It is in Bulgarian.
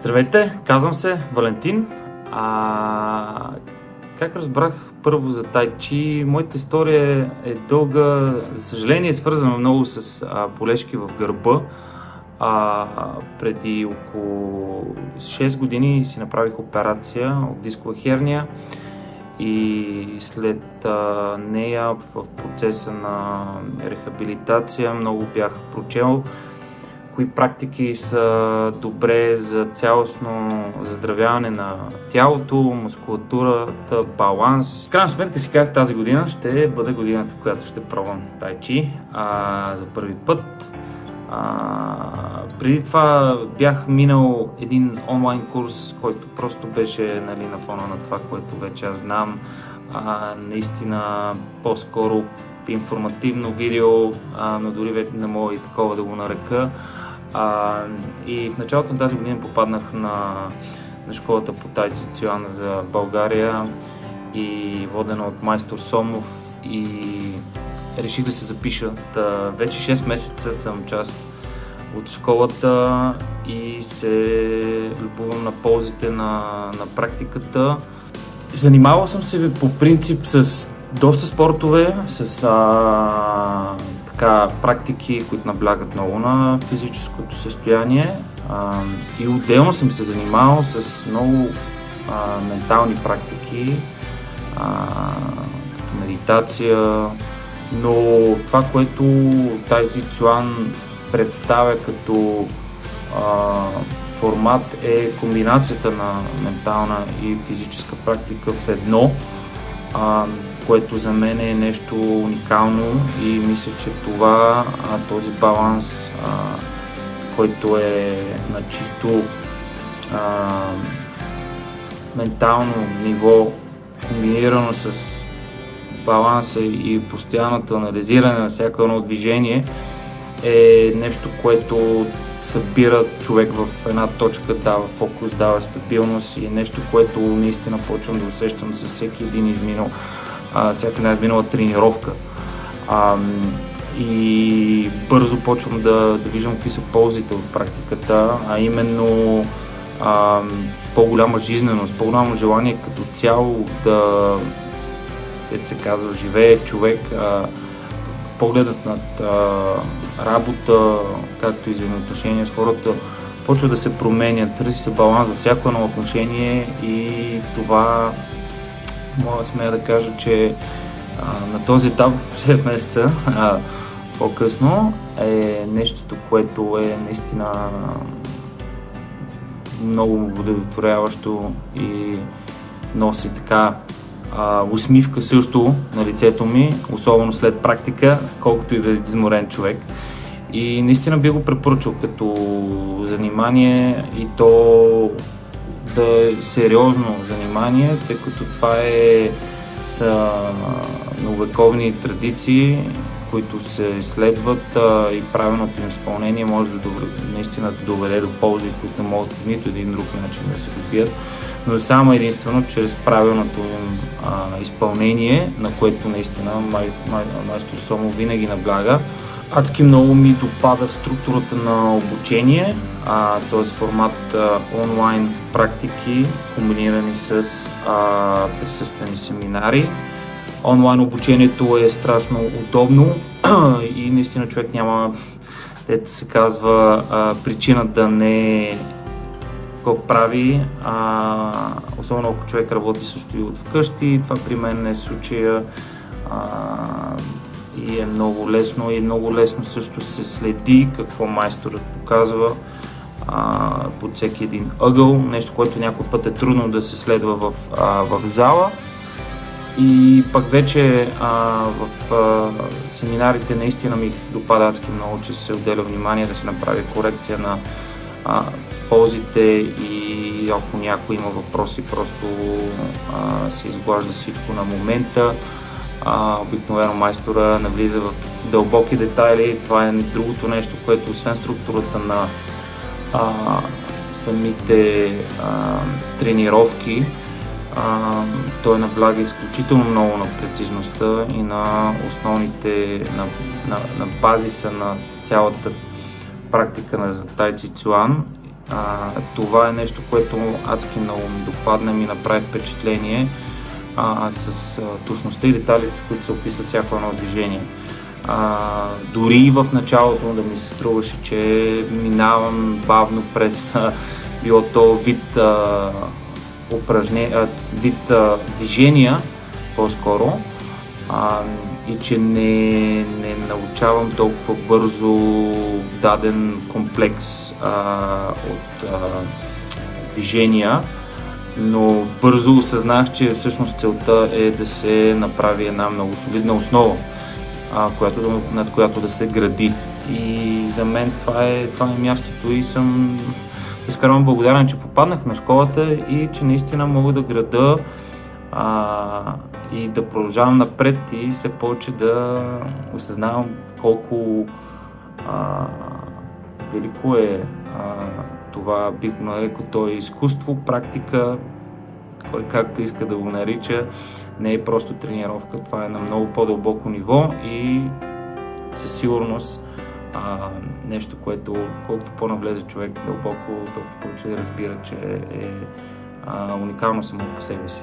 Здравейте, казвам се Валентин. Как разбрах първо за тай чи? Моята история е дълга, за съжаление е свързана много с болешки в гърба. Преди около 6 години си направих операция от дискова херния и след нея в процеса на рехабилитация много бях прочел кои практики са добре за цялостно заздравяване на тялото, мускулатурата, баланс. В крайна сметка си казах, тази година ще бъде годината, в която ще пробвам тай чи за първи път. Преди това бях минал един онлайн курс, който просто беше на фона на това, което вече аз знам. Наистина по-скоро информативно видео, но дори вече не мога и такова да го нарека. И в началото на тази година попаднах на школата по тай чи цюан за България и водена от майстор Сомов и реших да се запиша. Вече 6 месеца съм част от школата и се любовам на ползите на практиката. Занимавал съм се по принцип с доста спортове, с практики, които наблягат много на физическото състояние, и отделно съм се занимавал с много ментални практики, като медитация, но това, което тай чи цюан представя като формат, е комбинацията на ментална и физическа практика в едно, което за мен е нещо уникално и мисля, че този баланс, който е на чисто ментално ниво, комбинирано с баланса и постоянното анализиране на всяко едно движение, е нещо, което събира човек в една точка, дава фокус, дава стабилност и е нещо, което наистина почвам да усещам с всяка една изминала тренировка. И бързо почвам да виждам какви са ползите от практиката, а именно по-голяма жизненост, по-голямо желание като цяло да, се казва, живее човек, погледът над работа, както и взаимоотношения с хората, почва да се променя, търси се баланс във всяко едно отношение и това мога смея да кажа, че на този етап, 6 месеца по-късно, е нещото, което е наистина много удовлетворяващо и носи така усмивка също на лицето ми, особено след практика, колкото и да е изморен човек. И наистина би го препоръчал като занимание, и то да е сериозно занимание, тъй като това са многовековни традиции, които се следват, и правилното им изпълнение може наистина да доведе до ползи, които не могат по нито един друг начин да се добият, но само единствено чрез правилното им изпълнение, на което наистина майстор Сомов винаги набляга. Адски много ми допада структурата на обучение, т.е. формат онлайн практики, комбинирани с присъствени семинари. Онлайн обучението е страшно удобно и наистина човек няма, дето се казва, причина да не го прави, особено ако човек работи също и от вкъщи. Това при мен е случая и е много лесно, и много лесно също се следи какво майсторът показва под всеки един ъгъл, нещо, което някой път е трудно да се следва в зала. И пък вече в семинарите наистина ми допада адски много, че се отделя внимание да се направи корекция на ползите и ако някой има въпроси, просто се изглажда всичко на момента. Обикновено майстора навлиза в дълбоки детайли. Това е другото нещо, което освен структурата на самите тренировки, той набляга изключително много на прецизността и на основните, на базиса на цялата практика на тай чи цюан, Това е нещо, което адски много ми допадна, ми направи впечатление с точността и деталите, които се описват всяко едно движение. Дори и в началото да ми се струваше, че минавам бавно през било то вид движения по-скоро, и че не научавам толкова бързо даден комплекс от движения, но бързо осъзнах, че всъщност целта е да се направи една много солидна основа, над която да се гради. И за мен това е мястото и съм безкрайно благодарен, че попаднах на школата и че наистина мога да града и да продължавам напред и все повече да осъзнавам колко велико е това, бих го нарекал, то е изкуство, практика, кой както иска да го нарича, не е просто тренировка, това е на много по-дълбоко ниво и със сигурност нещо, което колкото по-навлезе човек дълбоко, толкова повече да разбира, че е уникално само по себе си.